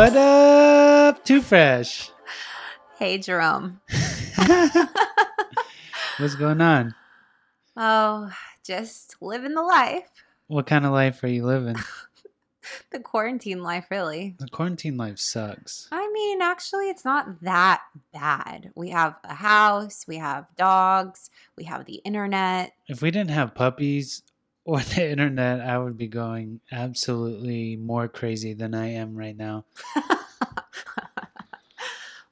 What up, Too Fresh? Hey, Jerome. What's going on? Oh, just living the life. What kind of life are you living? The quarantine life, really. The quarantine life sucks. I mean, actually, it's not that bad. We have a house, we have dogs, we have the internet. If we didn't have puppies or the internet, I would be going absolutely more crazy than I am right now.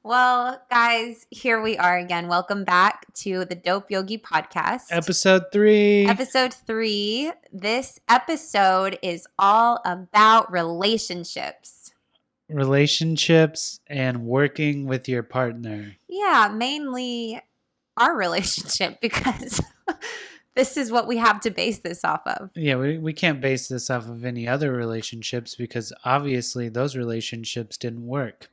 Well, guys, here we are again. Welcome back to the Dope Yogi podcast. Episode 3. Episode 3. This episode is all about relationships. Relationships and working with your partner. Yeah, mainly our relationship because this is what we have to base this off of. Yeah, we can't base this off of any other relationships because obviously those relationships didn't work.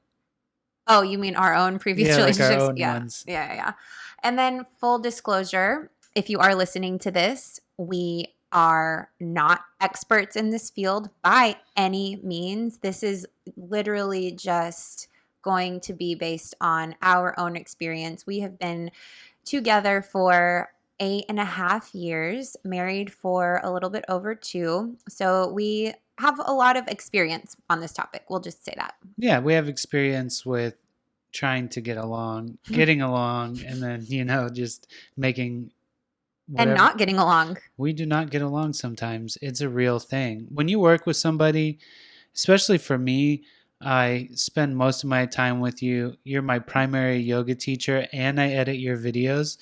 Oh, you mean our own previous relationships? Like our own yeah. ones. Yeah. And then full disclosure, if you are listening to this, we are not experts in this field by any means. This is literally just going to be based on our own experience. We have been together for 8.5 years, married for a little bit over 2. So we have a lot of experience on this topic. We'll just say that. Yeah, we have experience with trying to get along, getting along, and then, just making whatever. And not getting along. We do not get along sometimes. It's a real thing. When you work with somebody, especially for me, I spend most of my time with you. You're my primary yoga teacher and I edit your videos.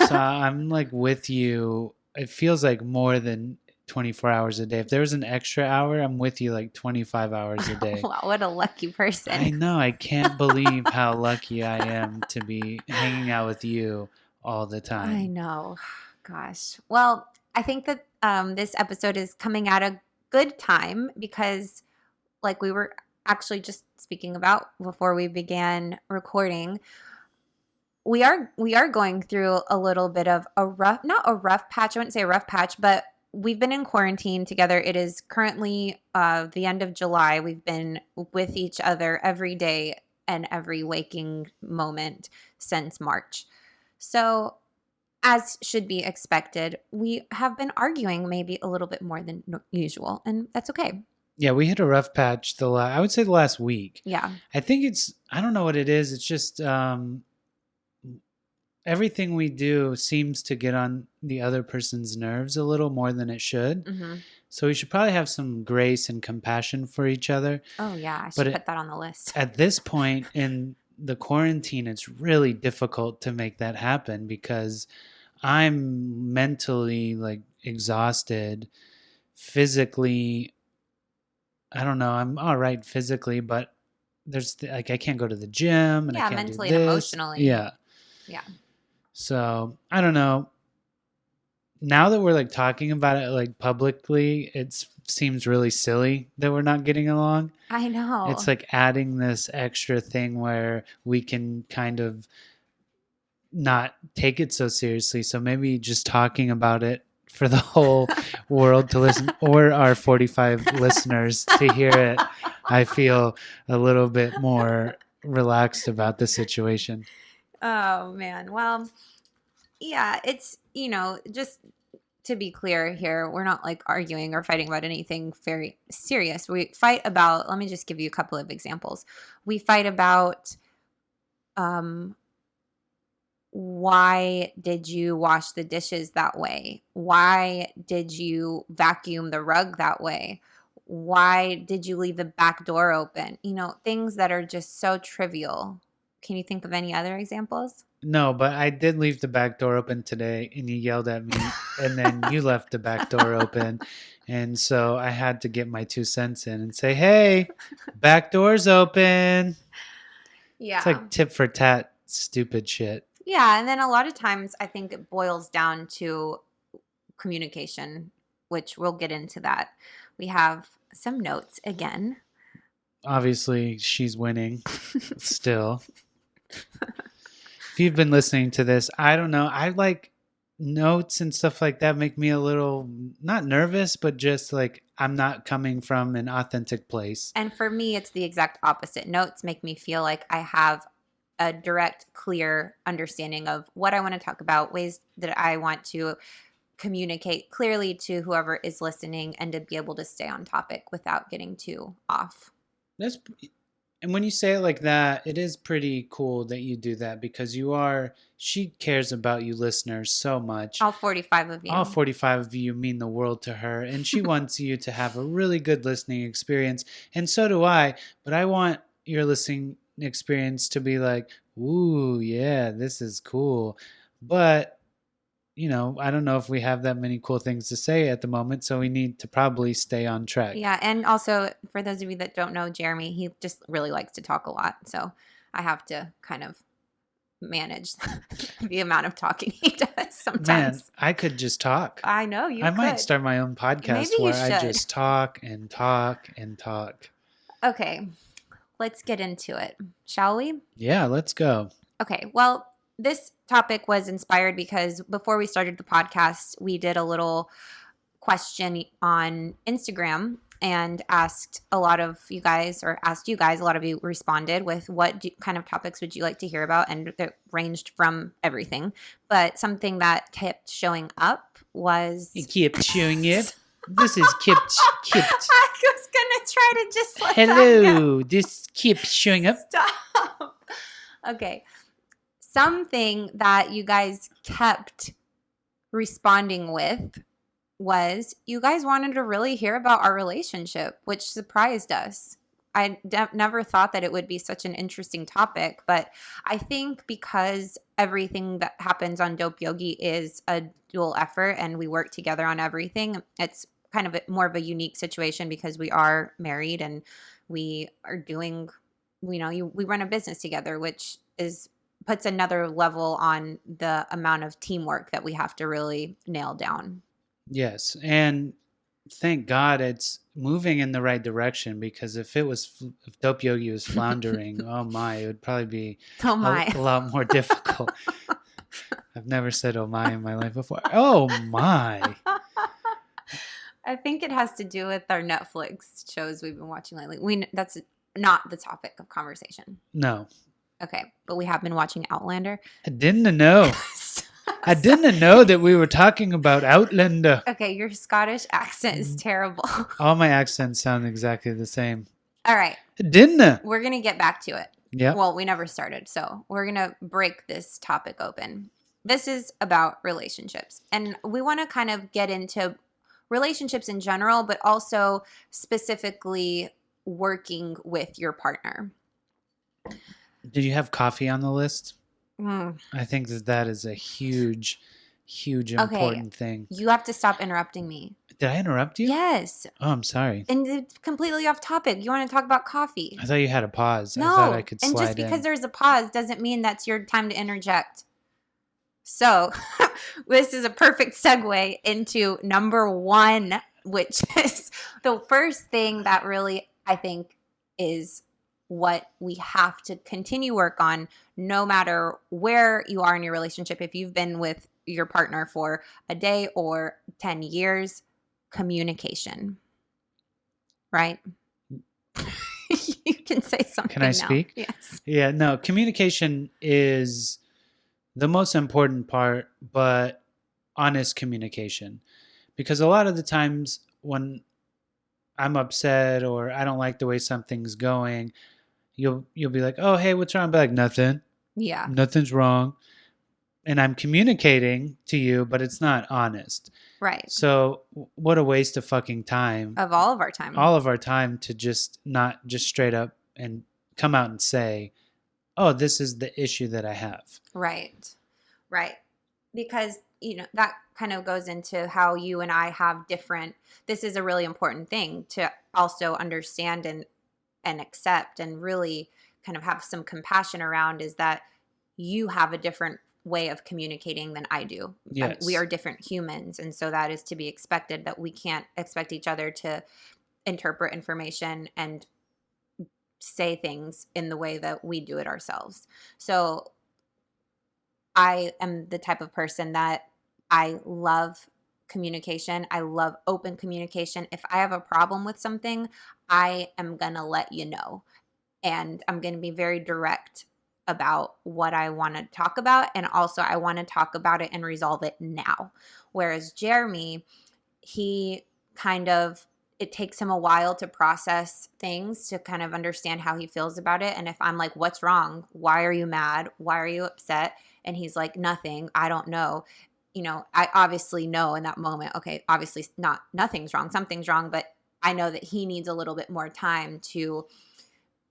So I'm like with you. It feels like more than 24 hours a day. If there was an extra hour, I'm with you like 25 hours a day. Wow, what a lucky person. I know. I can't believe how lucky I am to be hanging out with you all the time. I know. Gosh. Well, I think that this episode is coming at a good time because like we were actually just speaking about before we began recording, we are going through a little bit of not a rough patch. I wouldn't say a rough patch, but we've been in quarantine together. It is currently the end of July. We've been with each other every day and every waking moment since March. So as should be expected, we have been arguing maybe a little bit more than usual, and that's okay. Yeah, we hit a rough patch I would say the last week. Yeah. I think I don't know what it is. It's just everything we do seems to get on the other person's nerves a little more than it should. Mm-hmm. So we should probably have some grace and compassion for each other. Oh, yeah. I should put that on the list. At this point in the quarantine, it's really difficult to make that happen because I'm mentally like exhausted, physically. I don't know. I'm all right physically, but there's I can't go to the gym and I can't mentally do this. And emotionally. Yeah. So I don't know. Now that we're like talking about it like publicly, it seems really silly that we're not getting along. I know. It's like adding this extra thing where we can kind of not take it so seriously. So maybe just talking about it for the whole world to listen, or our 45 listeners to hear it, I feel a little bit more relaxed about the situation. Oh, man. Well, yeah, it's, just to be clear here, we're not like arguing or fighting about anything very serious. We fight about, let me just give you a couple of examples. We fight about, why did you wash the dishes that way? Why did you vacuum the rug that way? Why did you leave the back door open? Things that are just so trivial. Can you think of any other examples? No, but I did leave the back door open today and you yelled at me and then you left the back door open. And so I had to get my 2 cents in and say, hey, back door's open. Yeah. It's like tit for tat, stupid shit. Yeah. And then a lot of times I think it boils down to communication, which we'll get into that. We have some notes again. Obviously, she's winning still. If you've been listening to this, I don't know. notes and stuff like that make me a little not nervous, but just like I'm not coming from an authentic place. And for me, it's the exact opposite. Notes make me feel like I have a direct, clear understanding of what I want to talk about, ways that I want to communicate clearly to whoever is listening, and to be able to stay on topic without getting too off. That's And when you say it like that, it is pretty cool that you do that because she cares about you listeners so much. All 45 of you. All 45 of you mean the world to her, and she wants you to have a really good listening experience, and so do I, but I want your listening experience to be like, ooh, yeah, this is cool. But I don't know if we have that many cool things to say at the moment, so we need to probably stay on track. Yeah, and also for those of you that don't know Jeremy, he just really likes to talk a lot. So I have to kind of manage the amount of talking he does sometimes. Man, I could just talk. I know you I could. might start my own podcast Maybe where you I should. just talk and talk and talk. Okay, let's get into it, shall we? Yeah, let's go. Okay, well, this topic was inspired because before we started the podcast, we did a little question on Instagram and asked a lot of you guys, a lot of you responded with kind of topics would you like to hear about? And it ranged from everything. But something that kept showing up was... It kept showing up. This is kept. I was going to try to just let Hello, that go. this keeps showing up. Stop. Okay. Something that you guys kept responding with was you guys wanted to really hear about our relationship, which surprised us. I never thought that it would be such an interesting topic, but I think because everything that happens on Dope Yogi is a dual effort and we work together on everything, it's kind of more of a unique situation because we are married and we are doing, we run a business together, which puts another level on the amount of teamwork that we have to really nail down. Yes, and thank God it's moving in the right direction because if Dope Yogi was floundering, oh my, it would probably be Oh my. a lot more difficult. I've never said oh my in my life before. Oh my. I think it has to do with our Netflix shows we've been watching lately. That's not the topic of conversation. No. Okay, but we have been watching Outlander. I didn't know. I didn't know that we were talking about Outlander. Okay, your Scottish accent is terrible. All my accents sound exactly the same. All right. I didn't. We're going to get back to it. Yeah. Well, we never started, so we're going to break this topic open. This is about relationships, and we want to kind of get into relationships in general, but also specifically working with your partner. Did you have coffee on the list? Mm. I think that is a huge important thing. You have to stop interrupting me. Did I interrupt you? Yes. Oh, I'm sorry. And it's completely off topic. You want to talk about coffee? I thought you had a pause. No. I thought I could slide in. And just because there's a pause doesn't mean that's your time to interject. So this is a perfect segue into number one, which is the first thing that really, I think, is what we have to continue work on no matter where you are in your relationship. If you've been with your partner for a day or 10 years, communication, right? You can say something. Can I now. speak? Yes. Yeah, no, communication is the most important part, but honest communication. Because a lot of the times when I'm upset or I don't like the way something's going, you'll be like, "Oh, hey, what's wrong?" I'll be like, "Nothing." Yeah. Nothing's wrong. And I'm communicating to you, but it's not honest. Right. So what a waste of fucking time. Of all of our time. All of our time to just not just straight up and come out and say, "Oh, this is the issue that I have." Right. Right. Because, that kind of goes into how you and I have different, this is a really important thing to also understand and accept and really kind of have some compassion around, is that you have a different way of communicating than I do. Yes. We are different humans. And so that is to be expected, that we can't expect each other to interpret information and say things in the way that we do it ourselves. So I am the type of person that I love communication. I love open communication. If I have a problem with something, I am going to let you know. And I'm going to be very direct about what I want to talk about. And also, I want to talk about it and resolve it now. Whereas Jeremy, he kind of, it takes him a while to process things, to kind of understand how he feels about it. And if I'm like, what's wrong? Why are you mad? Why are you upset? And he's like, nothing. I don't know. I obviously know in that moment, okay, obviously not nothing's wrong. Something's wrong, but I know that he needs a little bit more time to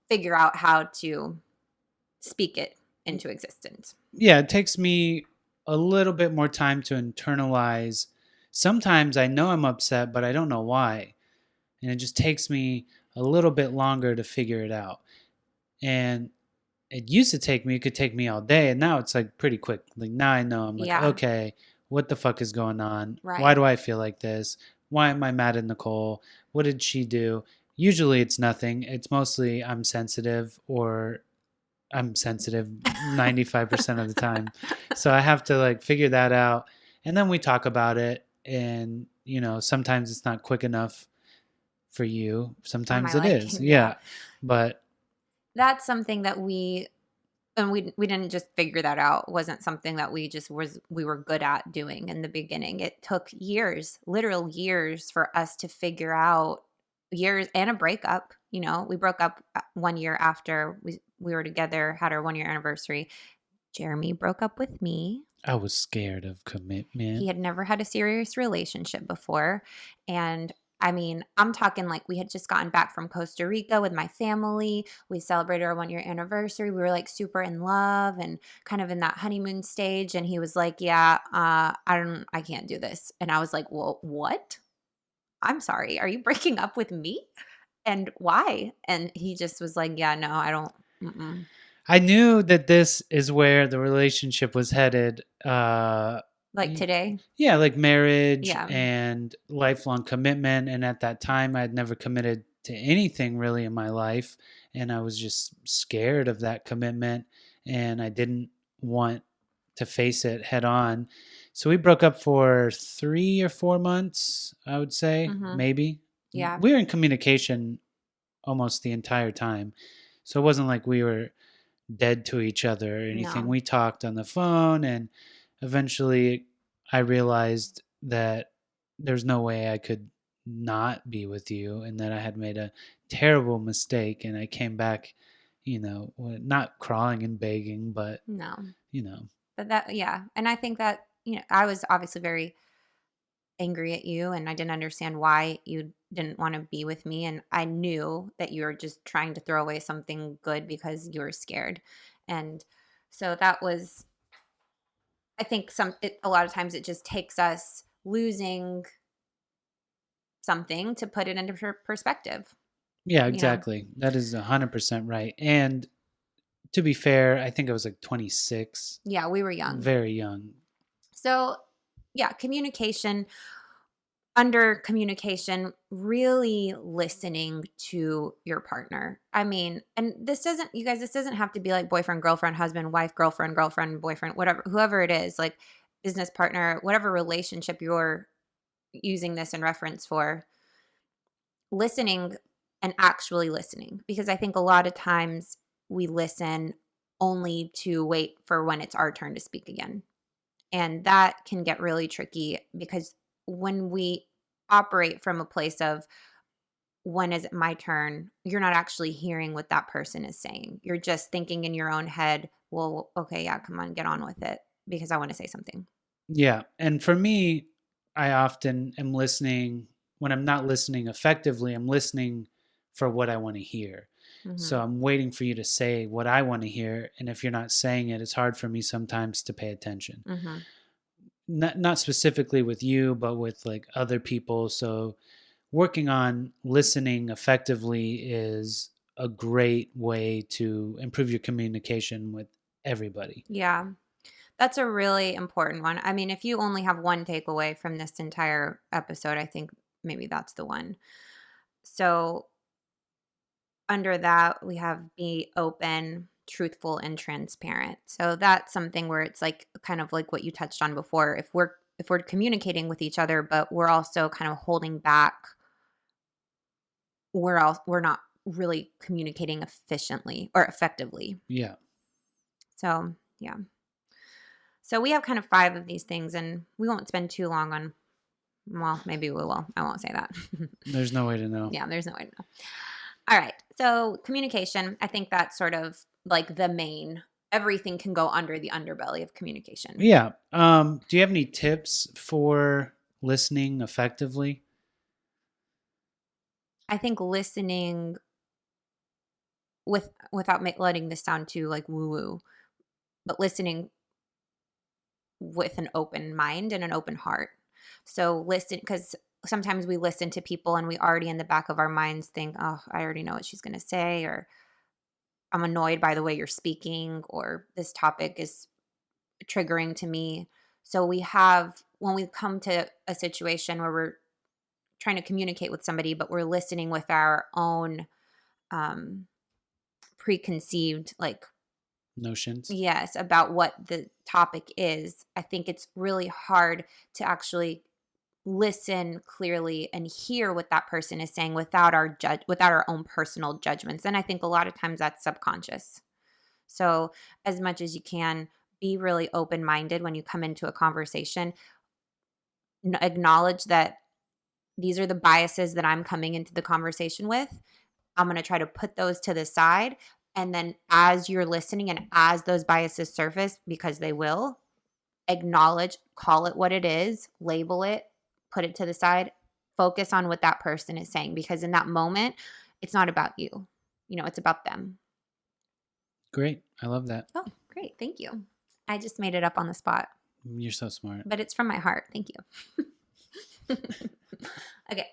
figure out how to speak it into existence. Yeah, it takes me a little bit more time to internalize. Sometimes I know I'm upset, but I don't know why. And it just takes me a little bit longer to figure it out. And it used to take me, it could take me all day. And now it's like pretty quick. Like now I know, I'm like, Yeah, okay, what the fuck is going on? Why right. do I feel like this? Why am I mad at Nicole? What did she do? Usually it's nothing. It's mostly I'm sensitive 95% of the time. So I have to like figure that out. And then we talk about it. And, sometimes it's not quick enough for you. For my Sometimes it is. liking, yeah. Yeah. But That's something that we didn't just figure that out. It wasn't something that we were good at doing in the beginning. It took years, literal years for us to figure out, years and a breakup. We broke up 1 year after we were together, had our 1 year anniversary. Jeremy broke up with me. I was scared of He commitment. had never had a serious relationship before. And I mean, I'm talking like we had just gotten back from Costa Rica with my family. We celebrated our 1 year anniversary. We were like super in love and kind of in that honeymoon stage. And he was like, yeah, I can't do this. And I was like, well, what? I'm sorry. Are you breaking up with me? And why? And he just was like, yeah, no, I don't. Mm-mm. I knew that this is where the relationship was headed. Like today? Yeah, like marriage Yeah. and lifelong commitment. And at that time, I'd never committed to anything really in my life. And I was just scared of that commitment. And I didn't want to face it head on. So we broke up for 3 or 4 months, I would say, Mm-hmm. maybe. Yeah. We were in communication almost the entire time. So it wasn't like we were dead to each other or anything. No. We talked on the phone, and eventually I realized that there's no way I could not be with you and that I had made a terrible mistake. And I came back, not crawling and begging, but, No. you know, But that, yeah. And I think that, I was obviously very angry at you and I didn't understand why you didn't want to be with me. And I knew that you were just trying to throw away something good because you were scared. And so that was, I think a lot of times it just takes us losing something to put it into perspective, yeah, you know? exactly. That is 100% right. And to be fair, I think I was like 26, Yeah, we were young. very young. So, yeah, communication, under communication, really listening to your partner. I mean, and this doesn't have to be like boyfriend, girlfriend, husband, wife, girlfriend, boyfriend, whatever, whoever it is, like business partner, whatever relationship you're using this in reference for, listening and actually listening. Because I think a lot of times we listen only to wait for when it's our turn to speak again. And that can get really tricky because when we operate from a place of when is it my turn, you're not actually hearing what that person is saying. You're just thinking in your own head, well, okay, yeah, come on, get on with it because I want to say something. Yeah. And for me, I often am listening. When I'm not listening effectively, I'm listening for what I want to hear. Hmm. So I'm waiting for you to say what I want to hear. And if you're not saying it, it's hard for me sometimes to pay attention. Hmm. Not specifically with you, but with like other people. So working on listening effectively is a great way to improve your communication with everybody. Yeah, that's a really important one. I mean, if you only have one takeaway from this entire episode, I think maybe that's the one. So under that, we have be open, truthful, and transparent. So that's something where it's like kind of like what you touched on before. if we're communicating with each other, but we're also kind of holding back, we're not really communicating efficiently or effectively. Yeah. So, yeah. So we have kind of 5 of these things, and we won't spend too long on, well, maybe we will. I won't say that. There's no way to know. Yeah, there's no way to know. All right. So communication, I think that's sort of like the main, everything can go under the underbelly of communication. Yeah. Do you have any tips for listening effectively? I think listening without letting this sound too like woo woo, but listening with an open mind and an open heart. So listen, because sometimes we listen to people and we already in the back of our minds think, oh, I already know what she's going to say, or I'm annoyed by the way you're speaking, or this topic is triggering to me. So when we come to a situation where we're trying to communicate with somebody, but we're listening with our own um, preconceived, like, Notions? yes, about what the topic is, I think it's really hard to actually listen clearly and hear what that person is saying without our own personal judgments. And I think a lot of times that's subconscious. So, as much as you can, be really open-minded when you come into a conversation. Acknowledge that these are the biases that I'm coming into the conversation with. I'm going to try to put those to the side. And then as you're listening and as those biases surface, because they will, acknowledge, call it what it is, label it, put it to the side, focus on what that person is saying. Because in that moment, it's not about you. It's about them. Great. I love that. Oh, great. Thank you. I just made it up on the spot, You're so smart. but it's from my heart. Thank you. Okay.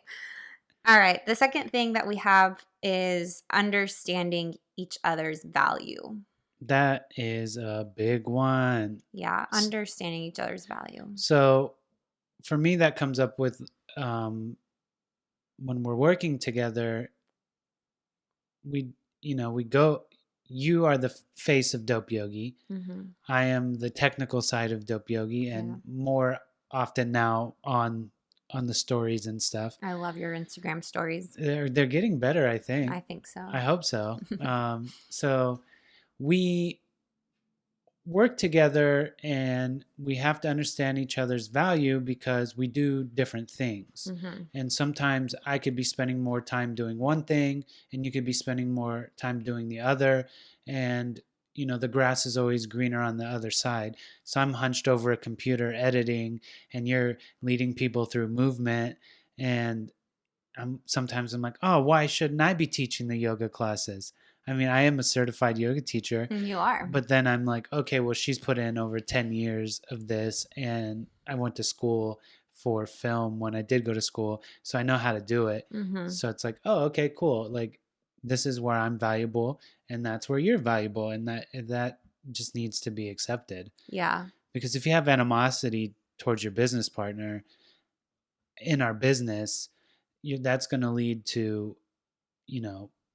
All right. The second thing that we have is understanding each other's value. That is a big one. Yeah. Understanding each other's value. So for me, that comes up with when we're working together, we go, you are the face of Dope Yogi. Mm-hmm. I am the technical side of Dope Yogi, and more often now on the stories and stuff. I love your Instagram stories. They're getting better, I think. I think so. I hope so. So we work together and we have to understand each other's value because we do different things. Mm-hmm. And sometimes I could be spending more time doing one thing and you could be spending more time doing the other. And, the grass is always greener on the other side. So I'm hunched over a computer editing and you're leading people through movement. And sometimes I'm like, oh, why shouldn't I be teaching the yoga classes? I mean, I am a certified yoga teacher. You are. But then I'm like, okay, well, she's put in over 10 years of this, and I went to school for film when I did go to school, so I know how to do it. Mm-hmm. So it's like, oh, okay, cool. Like, this is where I'm valuable, and that's where you're valuable, and that just needs to be accepted. Yeah. Because if you have animosity towards your business partner in our business, that's going to lead to,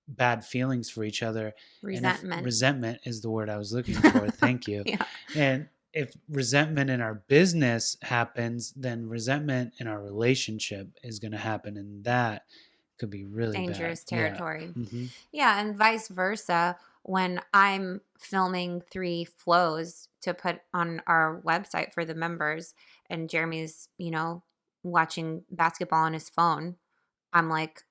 bad feelings for each other. Resentment. Resentment is the word I was looking for. Thank you. Yeah. And if resentment in our business happens, then resentment in our relationship is going to happen. And that could be really dangerous bad. territory. Yeah. Mm-hmm. Yeah. And vice versa. When I'm filming 3 flows to put on our website for the members and Jeremy's, watching basketball on his phone, I'm like,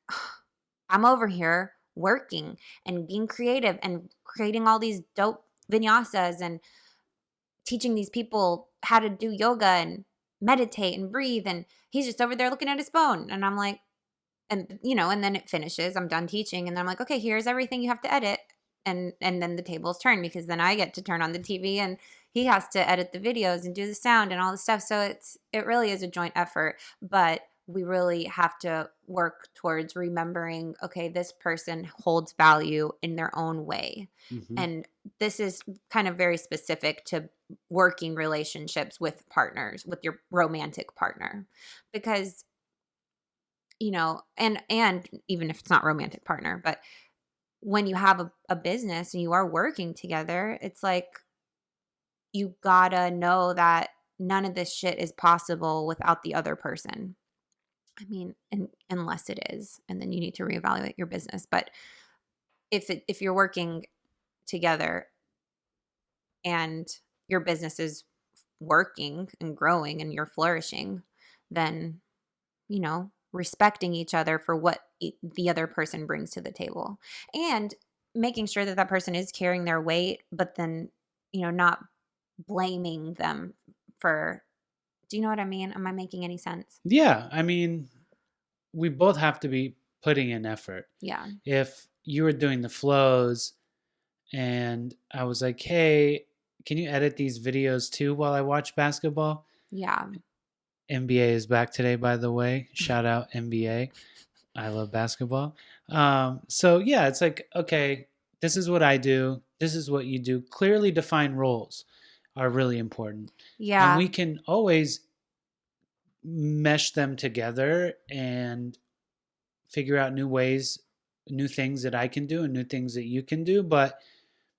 I'm over here working and being creative and creating all these dope vinyasas and teaching these people how to do yoga and meditate and breathe. And he's just over there looking at his phone. And I'm like, and then it finishes. I'm done teaching. And then I'm like, okay, here's everything you have to edit. And then the tables turn because then I get to turn on the TV and he has to edit the videos and do the sound and all the stuff. So it really is a joint effort, but we really have to work towards remembering, okay, this person holds value in their own way. Mm-hmm. And this is kind of very specific to working relationships with partners, with your romantic partner, because, and even if it's not romantic partner, but when you have a business and you are working together, it's like, you gotta know that none of this shit is possible without the other person. I mean, unless it is, and then you need to reevaluate your business. But if you're working together and your business is working and growing and you're flourishing, then, respecting each other for what the other person brings to the table, and making sure that that person is carrying their weight, but then, not blaming them for, do you know what I mean? Am I making any sense? Yeah, I mean, we both have to be putting in effort. Yeah. If you were doing the flows and I was like, hey, can you edit these videos too while I watch basketball? Yeah. NBA is back today, by the way. Shout out NBA. I love basketball. So yeah, it's like, okay, this is what I do. This is what you do. Clearly defined roles are really important. And Yeah. we can always mesh them together and figure out new ways, new things that I can do and new things that you can do. But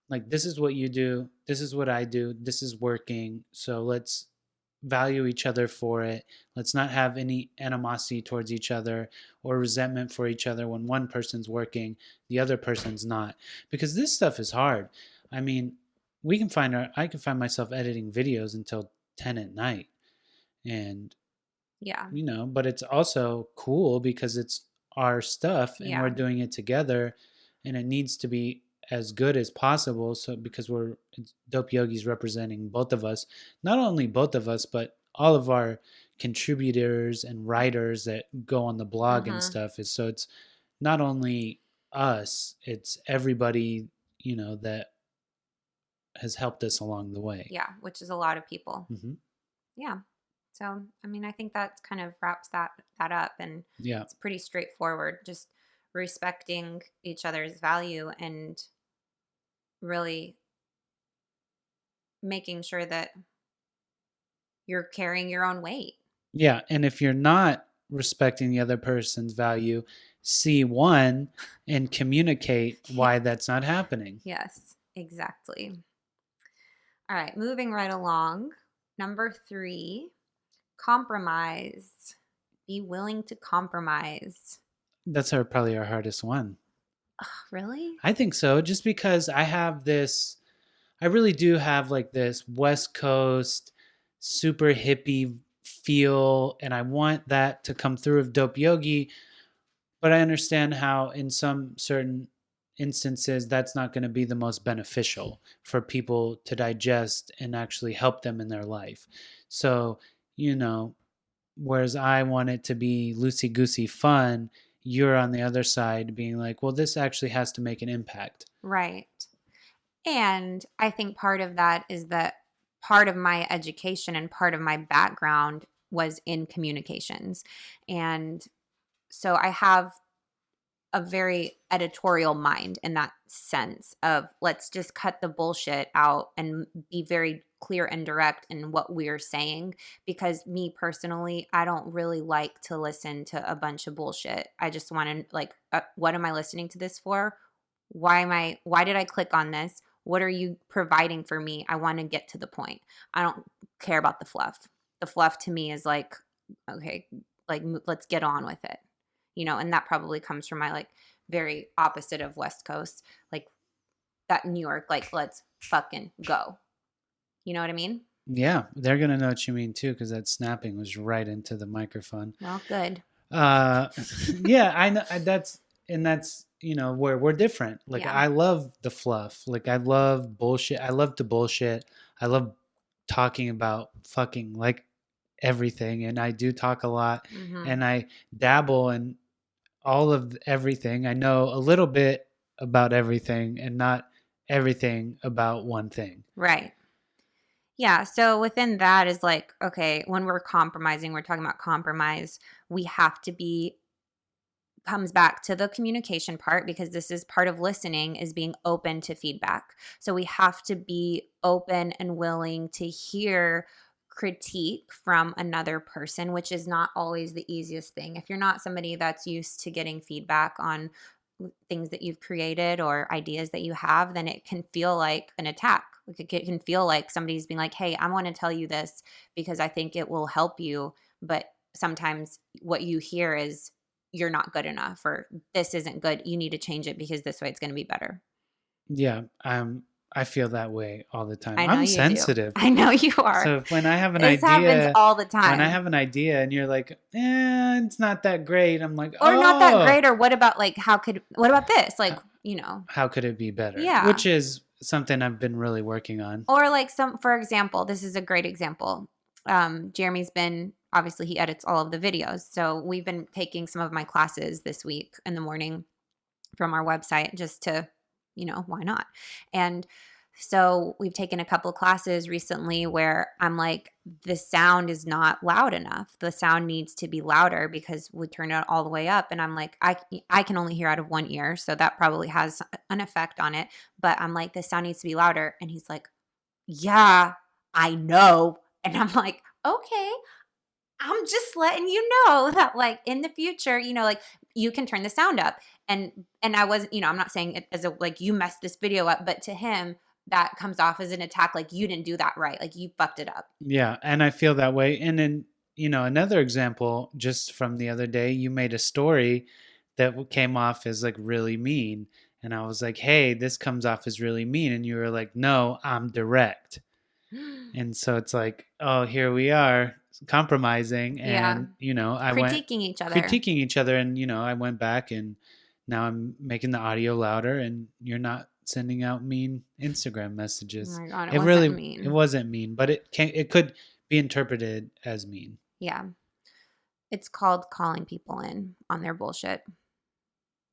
like, this is what you do. This is what I do. This is working. So let's value each other for it. Let's not have any animosity towards each other or resentment for each other when one person's working, the other person's not. Because this stuff is hard. I mean, I can find myself editing videos until 10 at night. And Yeah. but it's also cool because it's our stuff and we're Yeah. doing it together and it needs to be as good as possible. So because Dope Yogis representing both of us, not only both of us, but all of our contributors and writers that go on the blog and Mm-hmm. stuff so it's not only us, it's everybody, that has helped us along the way. Yeah. Which is a lot of people. Mm-hmm. Yeah. So, I mean, I think that kind of wraps that up, and Yeah. it's pretty straightforward. Just respecting each other's value and really making sure that you're carrying your own weight. Yeah, and if you're not respecting the other person's value, see one and communicate Yeah. why that's not happening. Yes, exactly. All right, moving right along. Number 3, compromise. Be willing to compromise. That's probably our hardest one. Ugh, really? I think so, just because I really do have like this West Coast super hippie feel, and I want that to come through of Dope Yogi, but I understand how in some certain instances that's not going to be the most beneficial for people to digest and actually help them in their life. So, whereas I want it to be loosey goosey fun, you're on the other side being like, well, this actually has to make an impact. Right. And I think part of that is that part of my education and part of my background was in communications. And so I have a very editorial mind in that sense of, let's just cut the bullshit out and be very clear and direct in what we're saying, because me personally, I don't really like to listen to a bunch of bullshit. I just want to, like, what am I listening to this for? Why did I click on this? What are you providing for me? I want to get to the point. I don't care about the fluff. The fluff to me is like, okay, like, let's get on with it. And that probably comes from my, like, very opposite of West Coast, like that New York, like, let's fucking go. You know what I mean? Yeah, they're going to know what you mean too, because that snapping was right into the microphone. Well, good. Uh, yeah, I know that's where we're different. Like, Yeah. I love the fluff. Like, I love bullshit. I love to bullshit. I love talking about fucking like everything, and I do talk a lot, Mm-hmm. and I dabble in all of everything. I know a little bit about everything, and not everything about one thing. Right. Yeah. So within that is like, okay, when we're compromising, we're talking about compromise. We have to be, comes back to the communication part, because this is part of listening, is being open to feedback. So we have to be open and willing to hear critique from another person, which is not always the easiest thing. If you're not somebody that's used to getting feedback on things that you've created or ideas that you have, then it can feel like an attack. Like it can feel like somebody's being like, "Hey, I want to tell you this because I think it will help you." But sometimes what you hear is, "You're not good enough," or "This isn't good. You need to change it because this way it's going to be better." Yeah, I feel that way all the time. I know I'm you do. sensitive. I know you are. So if when I have an This happens idea, all the when I time. have an idea and you're like, it's not that great, I'm like, Or not that oh, great, or what about like what about this? Like, h- how could it be better? yeah. Which is something I've been really working on. Or like for example, this is a great example. Jeremy's been obviously he edits all of the videos. So we've been taking some of my classes this week in the morning from our website just to, why not? And so we've taken a couple of classes recently where I'm like, the sound is not loud enough. The sound needs to be louder because we turned it all the way up. And I'm like, I can only hear out of one ear. So that probably has an effect on it. But I'm like, the sound needs to be louder. And he's like, yeah, I know. And I'm like, okay, I'm just letting you know that like in the future, like you can turn the sound up. And I wasn't, I'm not saying it as a like you messed this video up, but to him that comes off as an attack, like you didn't do that right, like you fucked it up. Yeah, and I feel that way. And then, another example just from the other day, you made a story that came off as like really mean. And I was like, hey, this comes off as really mean. And you were like, no, I'm direct. And so it's like, oh, here we are compromising. Yeah. And, I went Critiquing each other. critiquing each other. And, I went back and now I'm making the audio louder and you're not sending out mean Instagram Oh messages. my God, it It wasn't really, mean. it wasn't mean, but it could be interpreted as mean. Yeah. It's called calling people in on their bullshit.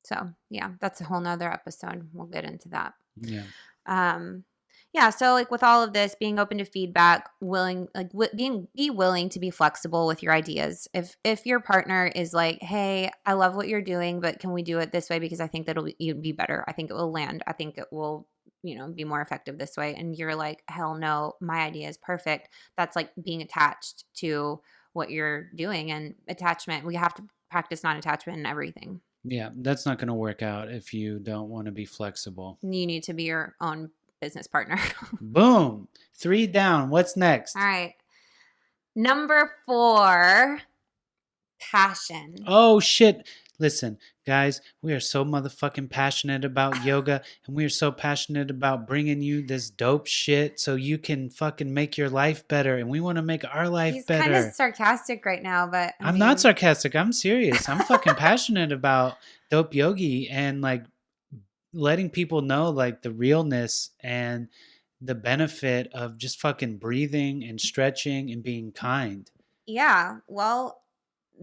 So yeah, that's a whole nother episode. We'll get into that. Yeah. Yeah, so like with all of this, being open to feedback, willing like be willing to be flexible with your ideas. If your partner is like, "Hey, I love what you're doing, but can we do it this way because I think you'd be better. I think it will land. I think it will, be more effective this way." And you're like, "Hell no, my idea is perfect." That's like being attached to what you're doing, and attachment, we have to practice non-attachment in everything. Yeah, that's not going to work out if you don't want to be flexible. You need to be your own business partner. Boom. 3 down. What's next? All right. Number 4, passion. Oh, shit. Listen, guys, we are so motherfucking passionate about yoga and we are so passionate about bringing you this dope shit so you can fucking make your life better. And we want to make our life He's better. kind of sarcastic right now, but I'm not sarcastic. I'm serious. I'm fucking passionate about dope yogi and like letting people know like the realness and the benefit of just fucking breathing and stretching and being kind. Yeah, well,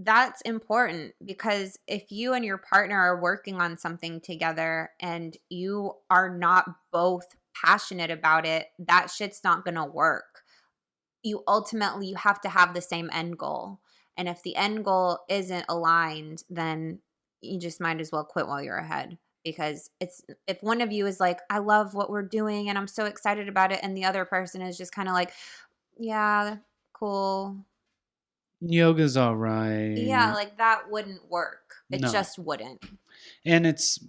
that's important because if you and your partner are working on something together and you are not both passionate about it, that shit's not going to work. You have to have the same end goal. And if the end goal isn't aligned, then you just might as well quit while you're ahead. Because if one of you is like, I love what we're doing and I'm so excited about it, and the other person is just kind of like, yeah, cool. Yoga's all right. Yeah, like that wouldn't work. It No. just wouldn't. And it's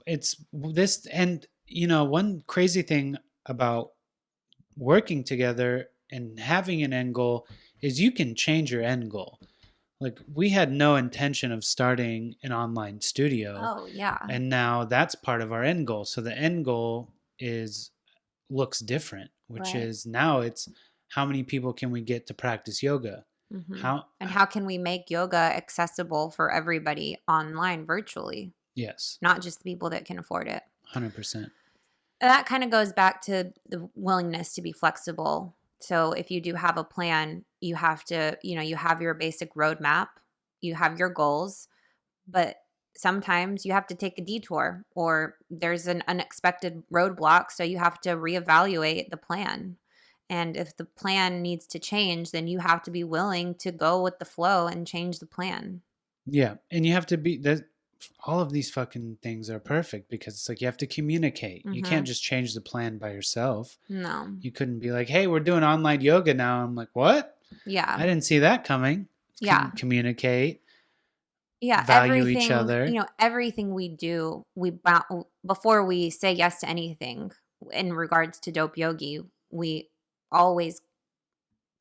this, and one crazy thing about working together and having an end goal is you can change your end goal. Like we had no intention of starting an online studio. Oh, yeah. And now that's part of our end goal. So the end goal looks different, which Right. is now it's how many people can we get to practice yoga? Mm-hmm. How can we make yoga accessible for everybody online virtually? Yes. Not just the people that can afford it. 100%. That kind of goes back to the willingness to be flexible. So if you do have a plan, you have to, you have your basic roadmap, you have your goals, but sometimes you have to take a detour or there's an unexpected roadblock. So you have to reevaluate the plan. And if the plan needs to change, then you have to be willing to go with the flow and change the plan. Yeah. And you have to be that. All of these fucking things are perfect because it's like you have to communicate. You can't just change the plan by yourself. No. You couldn't be like, hey, we're doing online yoga now. I'm like, what? Yeah. I didn't see that coming. Yeah. Communicate. Yeah, value each everything, other. everything we do, before we say yes to anything in regards to Dope Yogi, we always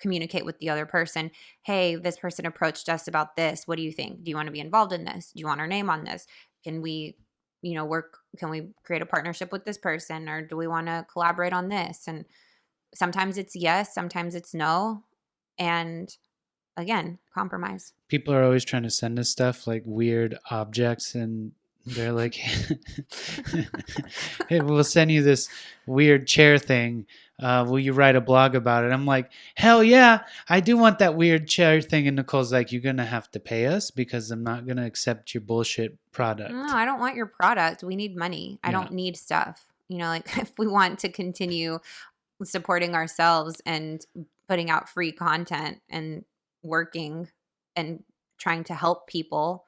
communicate with the other person. Hey, this person approached us about this. What do you think? Do you want to be involved in this? Do you want our name on this? Can we, work? Can we create a partnership with this person, or do we want to collaborate on this? And sometimes it's yes, sometimes it's no. And again, compromise. People are always trying to send us stuff like weird objects, and they're like, hey, we'll send you this weird chair thing. Will you write a blog about it? I'm like, hell yeah, I do want that weird chair thing. And Nicole's like, you're going to have to pay us because I'm not going to accept your bullshit product. No, I don't want your product. We need money. I Yeah. don't need stuff. Like if we want to continue supporting ourselves and putting out free content and working and trying to help people,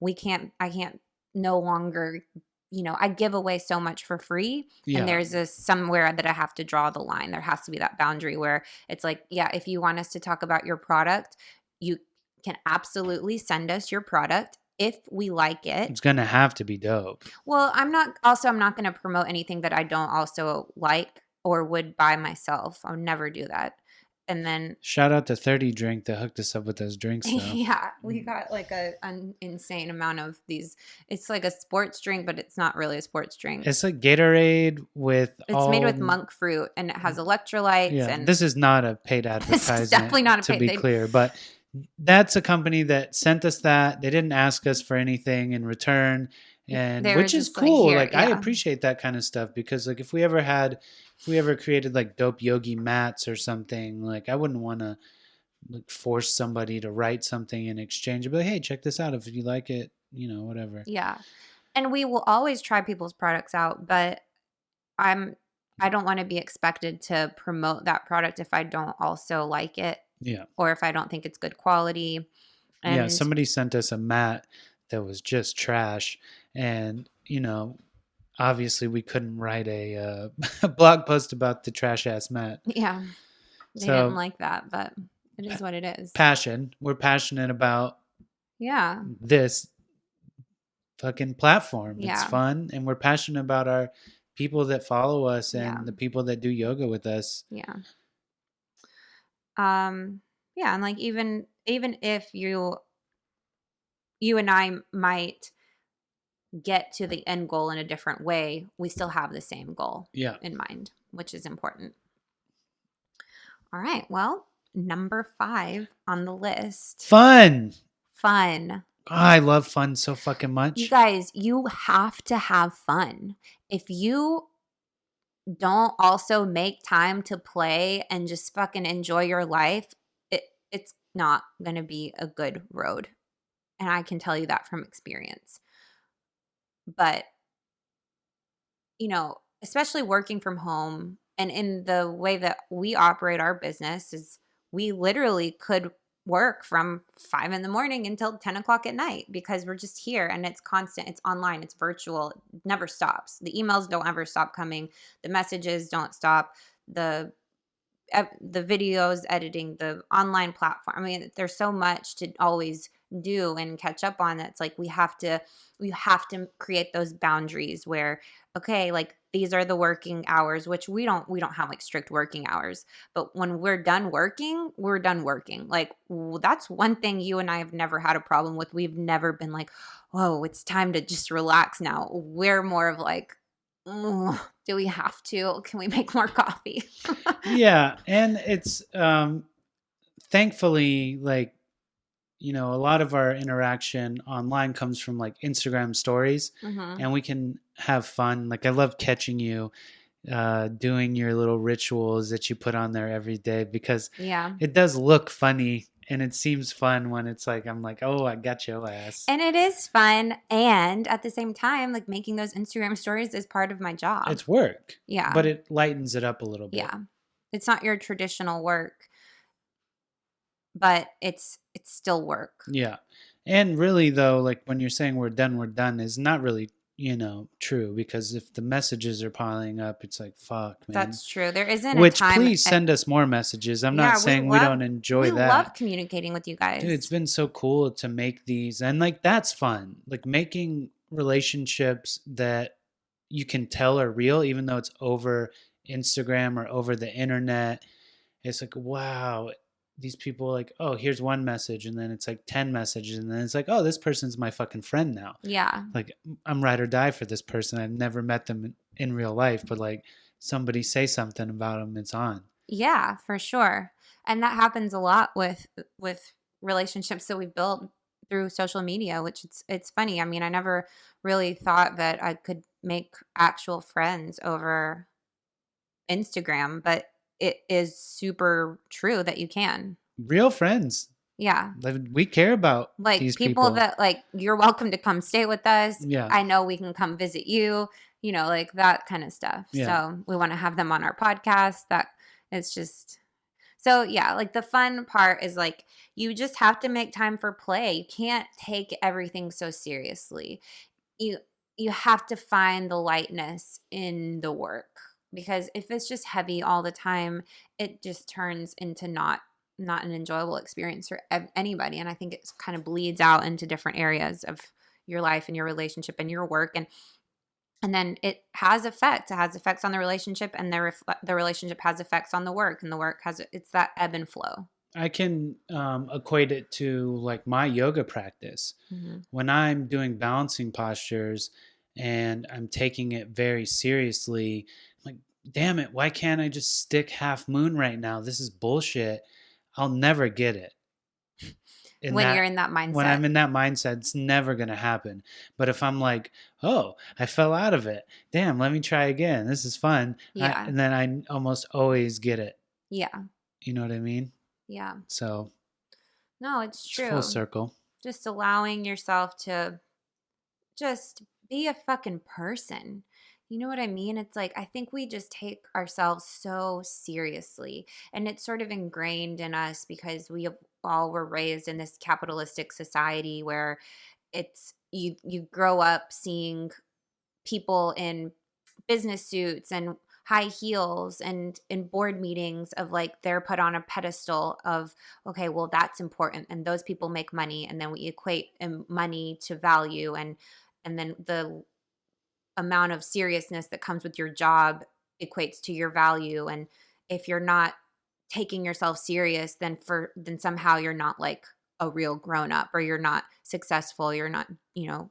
I can't no longer, I give away so much for free. Yeah. And there's somewhere that I have to draw the line. There has to be that boundary where it's like, yeah, if you want us to talk about your product, you can absolutely send us your product if we like it. It's going to have to be dope. Well, I'm not going to promote anything that I don't also like or would buy myself. I would never do that. And then shout out to 30 Drink that hooked us up with those drinks though. Yeah, we got like an insane amount of these. It's like a sports drink, but it's not really a sports drink. It's like Gatorade with It's made with monk fruit, and it has electrolytes. Yeah, and this is not a paid advertisement. This is definitely not a paid, to be clear, but that's a company that sent us that. They didn't ask us for anything in return, and which is cool. Like I appreciate that kind of stuff because like if we ever created like Dope Yogi mats or something, like I wouldn't want to like force somebody to write something in exchange. But like, hey, check this out if you like it, whatever. Yeah, and we will always try people's products out, but I don't want to be expected to promote that product if I don't also like it. Yeah. Or if I don't think it's good quality. And yeah, somebody sent us a mat that was just trash. And, obviously we couldn't write a blog post about the trash ass mat. Yeah. They didn't like that, but it is what it is. Passion. We're passionate about this fucking platform. Yeah. It's fun. And we're passionate about our people that follow us and the people that do yoga with us. Yeah. Yeah, and like even if you and I might get to the end goal in a different way, we still have the same goal in mind, which is important. All right, well, number 5 on the list. Fun. Oh, I love fun so fucking much. You guys, you have to have fun. If you don't also make time to play and just fucking enjoy your life, it's not going to be a good road. And I can tell you that from experience. But, especially working from home and in the way that we operate our business is we literally could work from 5 a.m. until 10 o'clock at night because we're just here and it's constant. It's online. It's virtual. It never stops. The emails don't ever stop coming. The messages don't stop. The videos, editing, the online platform. I mean, there's so much to always do and catch up on. That's like we have to create those boundaries where, okay, like these are the working hours, which we don't have like strict working hours, but when we're done working, we're done working. Like that's one thing you and I have never had a problem with. We've never been like, whoa, it's time to just relax now. We're more of like, do we have to? Can we make more coffee? Yeah. And it's thankfully like, a lot of our interaction online comes from like Instagram stories and we can have fun. Like I love catching you doing your little rituals that you put on there every day because it does look funny. And it seems fun when it's like, I'm like, oh, I got your ass. And it is fun. And at the same time, like making those Instagram stories is part of my job. It's work. Yeah. But it lightens it up a little bit. Yeah. It's not your traditional work, but it's still work. Yeah. And really though, like when you're saying we're done is not really true, because if the messages are piling up, it's like, fuck, man. That's true. There isn't a Which, time. please send us more messages. I'm not Yeah, saying we don't enjoy we love that. communicating with you Dude, it's guys. been so cool to make these, and like that's fun. Like making relationships that you can tell are real, even though it's over Instagram or over the internet. It's like, wow, these people like, oh, here's one message, and then it's like 10 messages, and then it's like, oh, this person's my fucking friend now. Yeah. Like, I'm ride or die for this person. I've never met them in real life, but like somebody say something about them, it's on. Yeah, for sure. And that happens a lot with relationships that we've built through social media, which it's funny. I mean, I never really thought that I could make actual friends over Instagram, but it is super true that you can. Real friends. Yeah. Like, we care about Like these people people. that like you're welcome to come stay with us. Yeah. I know we can come visit you, like that kind of stuff. Yeah. So we want to have them on our podcast. That it's just so yeah, like the fun part is like you just have to make time for play. You can't take everything so seriously. You you have to find the lightness in the work because if it's just heavy all the time, it just turns into not an enjoyable experience for anybody. And I think it kind of bleeds out into different areas of your life and your relationship and your work and then it has effects. It has effects on the relationship, and the relationship has effects on the work, and the work has it's that ebb and flow. I can equate it to like my yoga practice. Mm-hmm. When I'm doing balancing postures and I'm taking it very seriously, I'm like, damn it, why can't I just stick half moon right now? This is bullshit. I'll never get it. When you're in that When I'm mindset. in that mindset, it's never going to happen. But if I'm like, oh, I fell out of it. Damn, let me try again. This is fun. Yeah. And then I almost always get it. Yeah. You know what I mean? Yeah. So No, it's it's full true. circle. Just allowing yourself to just be a fucking person. You know what I mean? It's like I think we just take ourselves so seriously, and it's sort of ingrained in us because we all were raised in this capitalistic society where it's you grow up seeing people in business suits and high heels and in board meetings of like they're put on a pedestal of okay, well that's important and those people make money, and then we equate money to value, and then the amount of seriousness that comes with your job equates to your value. And if you're not taking yourself serious, then somehow you're not like a real grown up, or you're not successful, you're not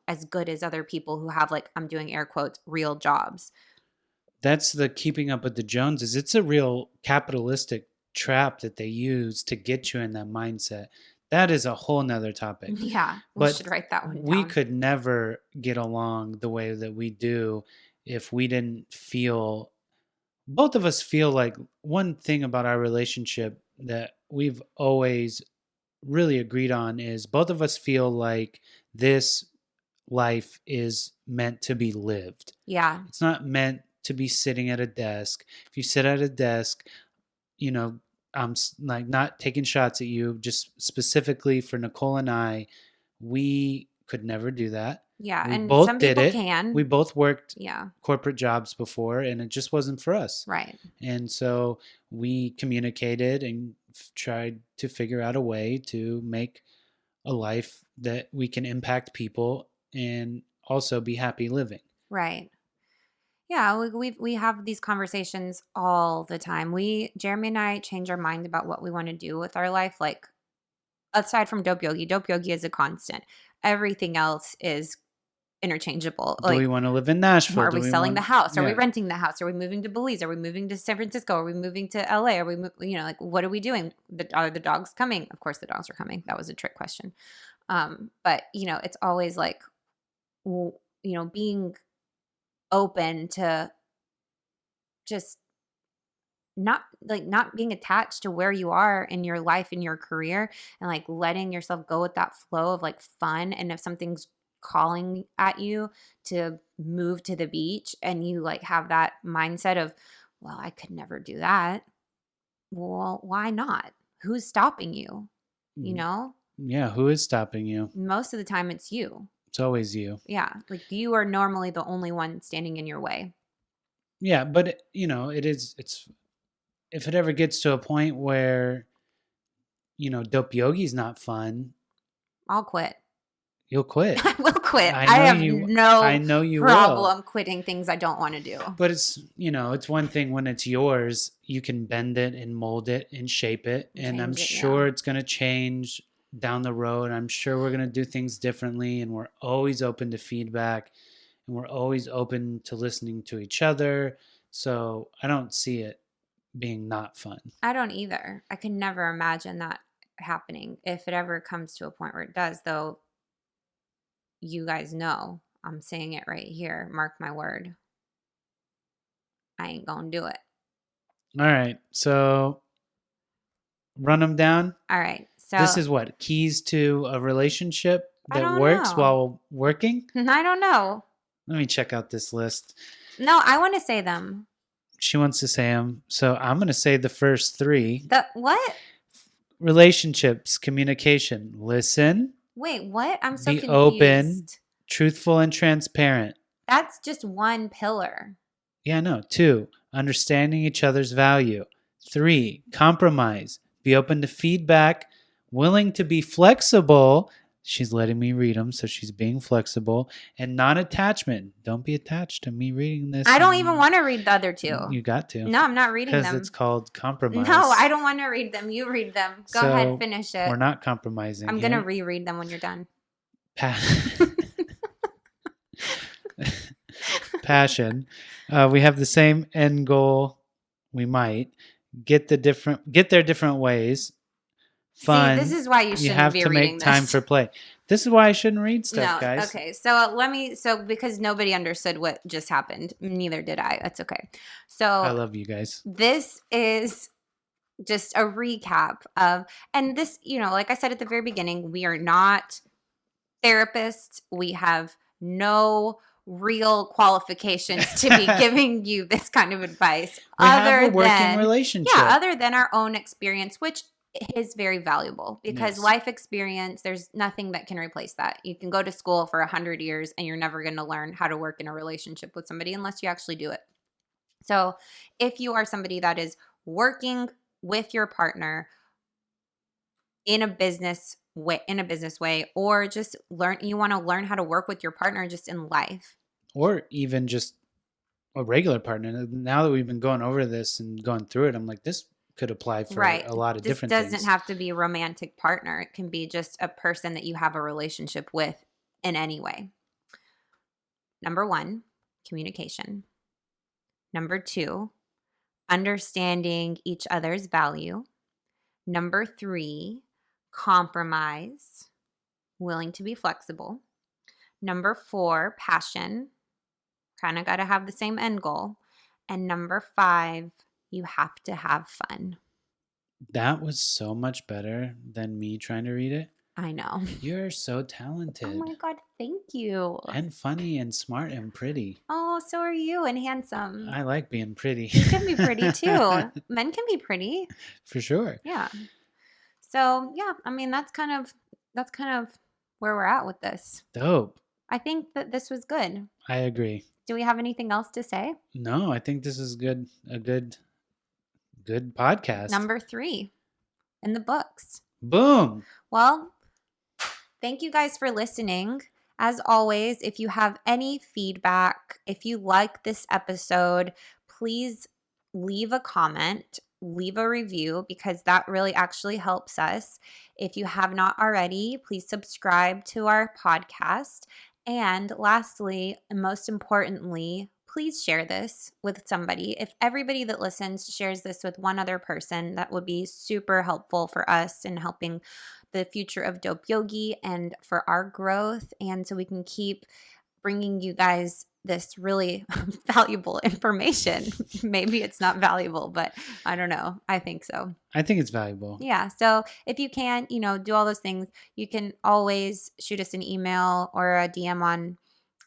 as good as other people who have, like, I'm doing air quotes, real jobs. That's the keeping up with the Joneses. It's a real capitalistic trap that they use to get you in that mindset. That is a whole nother topic. Yeah, we But should write that one we down. could never get along the way that we do if we didn't feel, both of us feel like, one thing about our relationship that we've always really agreed on is both of us feel like this life is meant to be lived. Yeah. It's not meant to be sitting at a desk. If you sit at a desk, I'm like not taking shots at you, just specifically for Nicole and I, we could never do that. Yeah, We and both some did people it. can. We both worked Yeah. corporate jobs before, and it just wasn't for us. Right. And so we communicated and tried to figure out a way to make a life that we can impact people and also be happy living. Right. Yeah, we have these conversations all the time. Jeremy and I change our mind about what we want to do with our life. Like, aside from dope yogi is a constant. Everything else is interchangeable. Do we Like, want to live in Nashville? are we selling the house? Are we Yeah. renting the house? Are we moving to Belize? Are we moving to San Francisco? Are we moving to LA? Are we, like, what are we doing? Are the dogs coming? Of course, the dogs are coming. That was a trick question. But it's always like, being open to just not being attached to where you are in your life, in your career, and like letting yourself go with that flow of like fun. And if something's calling at you to move to the beach and you like have that mindset of, well, I could never do that. Well, why not? Who's stopping you? Yeah, who is stopping you? Most of the time it's you. It's always you. Yeah. Like you are normally the only one standing in your way. Yeah, but it's if it ever gets to a point where, dope yogi's not fun, I'll quit. you'll quit. I will quit. I I know have you I no know you will. problem quitting things I don't want to do. But it's one thing when it's yours, you can bend it and mold it and shape it. And I'm Change it, sure yeah. it's going to change down the road. I'm sure we're going to do things differently. And we're always open to feedback and we're always open to listening to each other. So I don't see it being not fun. I don't either. I can never imagine that happening. If it ever comes to a point where it does, though, you guys know I'm saying it right here. Mark my word. I ain't gonna do it. All right. So run them down. All right. So This is what? Keys to a relationship I that don't works know. while working? I don't know. Let me check out this list. No, I want to say them. She wants to say them. So I'm going to say the first three. The what? Relationships, communication, listen, Wait, what? I'm so be confused. open, truthful and transparent. That's just one pillar. Yeah, no. 2, understanding each other's value. 3, compromise, be open to feedback, willing to be flexible. She's letting me read them, so she's being flexible. And non-attachment. Don't be attached to me reading this. I don't even want to read the other two. You got to. No, I'm not reading them. Because it's called compromise. No, I don't want to read them. You read them. Go ahead, finish it. We're not compromising. I'm going to reread them when you're done. Passion. We have the same end goal. We might get there different ways. Fun. See, this is why you shouldn't have be to reading make time this. for play. This is why I shouldn't read stuff, No, guys. okay. So because nobody understood what just happened, neither did I. That's okay. So I love you guys. This is just a recap of, and this, like I said at the very beginning, we are not therapists. We have no real qualifications to be giving you this kind of advice. We have a working relationship. Yeah, other than our own experience, which is very valuable because Yes. life experience, there's nothing that can replace that. You can go to school for 100 years and you're never going to learn how to work in a relationship with somebody unless you actually do it. So if you are somebody that is working with your partner in a business way, or just you want to learn how to work with your partner just in life, or even just a regular partner. Now that we've been going over this and going through it, I'm like, this could apply for a lot of different things. This doesn't have to be a romantic partner. It can be just a person that you have a relationship with in any way. Number 1, communication. Number 2, understanding each other's value. Number 3, compromise, willing to be flexible. Number 4, passion. Kind of got to have the same end goal. And number 5, you have to have fun. That was so much better than me trying to read it. I know. You're so talented. Oh my God, thank you. And funny and smart and pretty. Oh, so are you, and handsome. I like being pretty. You can be pretty too. Men can be pretty. For sure. Yeah. So yeah, I mean that's kind of where we're at with this. Dope. I think that this was good. I agree. Do we have anything else to say? No, I think this is good. A good podcast. Number 3 in the books. Boom. Well, thank you guys for listening. As always, if you have any feedback, if you like this episode, please leave a comment, leave a review, because that really actually helps us. If you have not already, please subscribe to our podcast. And lastly, and most importantly, please share this with somebody. If everybody that listens shares this with one other person, that would be super helpful for us in helping the future of Dope Yogi and for our growth. And so we can keep bringing you guys this really valuable information. Maybe it's not valuable, but I don't know. I think so. I think it's valuable. Yeah. So if you can, do all those things, you can always shoot us an email or a DM on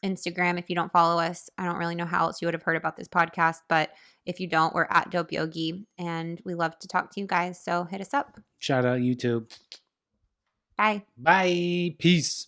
Instagram if you don't follow us. I don't really know how else you would have heard about this podcast, but if you don't, we're at Dope Yogi and we love to talk to you guys. So hit us up. Shout out YouTube. Bye. Bye. Peace.